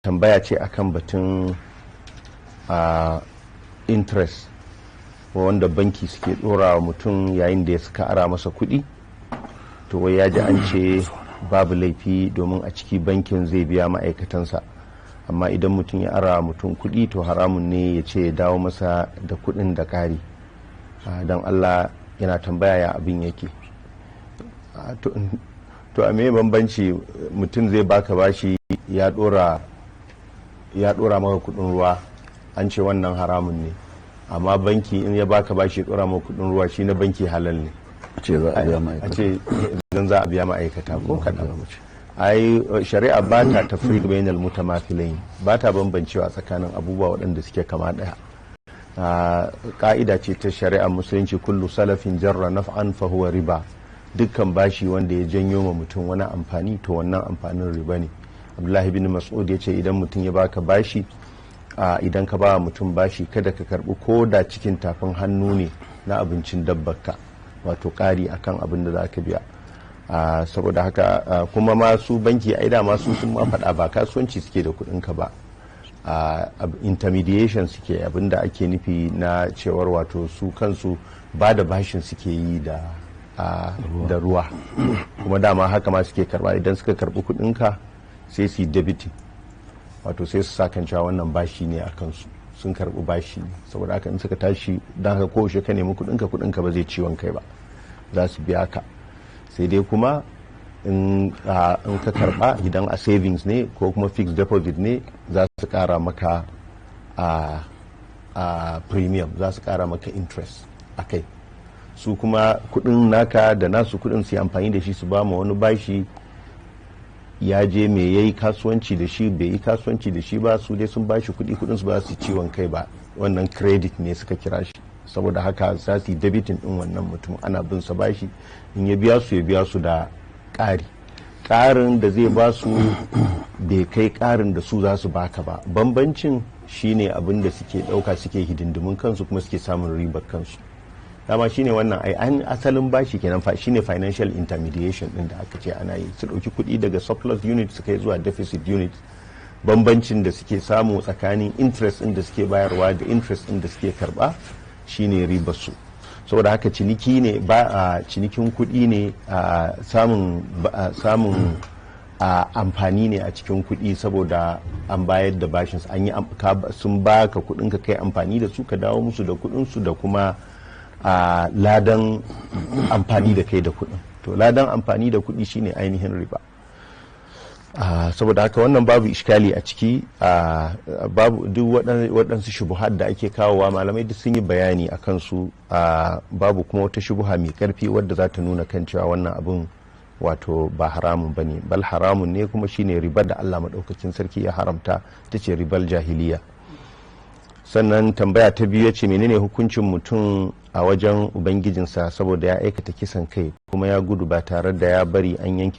tambaya ce akan batun interest wanda banki suke dora wa mutum yayin da ya suka ara masa kuɗi, to wai ya ji an ce babu laifi domin a ciki bankin zai biya ma'aikatansa, amma idan mutum ya ara mutum kuɗi to haramun ne ya ce ya dawo masa da kuɗin da ƙari. don Allah yana tambaya ya abin yake. To a me bambanci mutum zai baka bashi ya dora maka kuɗin ruwa, an ce wannan haramun ne, amma banki in ya baka bashi ya dora maka kuɗin ruwa shi na banki halal ne. a ce za a biya ma'aikata, a ce idan za a biya ma'aikata ko kaɗan. ai shari'a ba ta tafriq bainal mutamathilain, ba ta bambancewa tsakanin abubuwa waɗanda suke kama ɗaya. ka'ida ce ta shari'ar musulunci, kullu salafin jarra naf'an fa huwa riba. dukkan bashi wanda ya janyo ma mutum wani amfani to wannan amfanin riba ne. Abdullahi bin Mas'ud ya ce idan mutum ya baka bashi, idan ka ba mutum bashi kada ka karbi ko da cikin tafin hannu ne na abincin dabbarka, wato ƙari akan abin da za ka biya. saboda haka kuma masu banki ai da masu sun ma faɗa ba kasuwanci suke da kuɗinka ba, intermediation suke, abinda ake nufi na cewar wato su kansu ba da bashin suke yi da ruwa. kuma dama haka ma suke karba, idan suka karbi kudinka sai su yi debiting, wato sai su sakan cewa wannan bashi ne a kansu, sun karbi bashi ne. saboda haka in suka tashi don haka kowace ka nemi kudinka ba zai ciwon kai ba, za su biya ka. sai dai kuma in ka karba idan a savings ne ko kuma fixed deposit ne, za su kara maka premium, za su kara maka interest a kai. su kuma kudin naka da nasu kudin su yi amfani da shi su ba ma wani bashi, ya je me ya yi kasuwanci da shi bai yi kasuwanci da shi ba, su dai sun bashi kudin su ba su ciwon kai ba, wannan credit ne suka kira shi. saboda haka za su yi debiting din wannan mutum, ana bin sa bashi, in ya biya su da ƙarin da zai ba su bai kai ƙarin da su za su baka ba. bambancin shine abin da suke ɗauka suke hidindimin kansu kuma suke samun ribar kansu. dama shine wannan an asalin bashi kenan, shine financial intermediation din da aka ce ana yi, su ɗauki kuɗi daga surplus unit su kai zuwa deficit unit. bambancin da suke samu tsakanin interest din da suke bayarwa da interest din da suke karba shine ribar su. saboda haka ciniki ne, ba a cinikin kuɗi ne, samun amfani ne a cikin kuɗi, saboda an bayar da bashin sun baka kuɗin ka kai amfani da su, ka dawo musu da kuɗin su da kuma ladan amfani da kai da kuɗin. to ladan amfani da kuɗi shine ainihin riba. saboda haka wannan babu iskali a ciki, babu duk waɗansu shubuhat da ake kawowa malamai duk sun yi bayani a kansu, babu kuma wata shubuha mai ƙarfi wadda za ta nuna kan cewa wannan abin wato ba haramun ba ne, bal haramun ne, kuma shine ribar da Allah maɗaukakin sarki ya haramta, ta ce ribar jahiliya. sannan tambaya ta biyu ya ce menene hukuncin mutum a wajen ubangijinsa saboda ya aikata kisan kai kuma ya gudu ba tare da ya bari an yanke